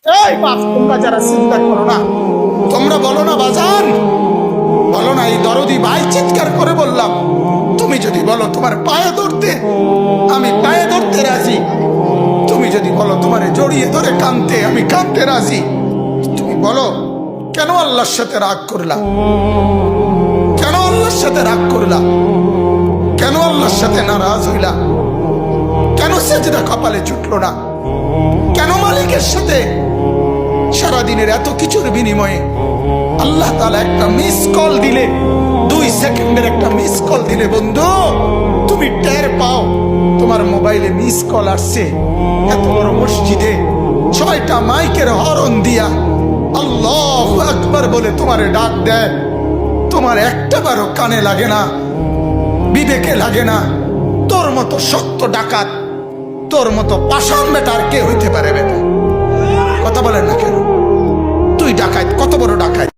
এই বাপ, তোমরা যারা চিন্তা করো না, তোমরা বলো না বাজান, বলো না এই দরদি ভাই চিৎকার করে বললাম, তুমি যদি বলো তোমার পায়ে ধরতে, আমি পায়ে ধরতে রাজি। তুমি যদি বলো তোমারে জড়িয়ে ধরে কাঁদতে, আমি কাঁদতে রাজি। তুমি বলো কেন আল্লাহর সাথে রাগ করলা, কেন আল্লাহর সাথে রাগ করলা, কেন আল্লাহর সাথে নারাজ হইলা, কেন সেজদা কপালে ছুটলো না, কেন মালিকের সাথে সারাদিনের এত কিছুর বিনিময়ে আল্লাহ তাআলা একটা মিস কল দিলে, 2 সেকেন্ডের একটা মিস কল দিলে বন্ধু তুমি টের পাও তোমার মোবাইলে মিস কল আসছে। এত বড় মসজিদে 6টা মাইকের হরন দিয়া আল্লাহু আকবার বলে তোমারে ডাক দেয়, তোমার একটা বারও কানে লাগে না, বিবেকে লাগে না। তোর মতো সত্য ডাকাত, তোর মতো পাষাণ বেটার কে হইতে পারে? বেটা কথা বলেন না কেন? তুই ডাকাত, কত বড় ডাকাত!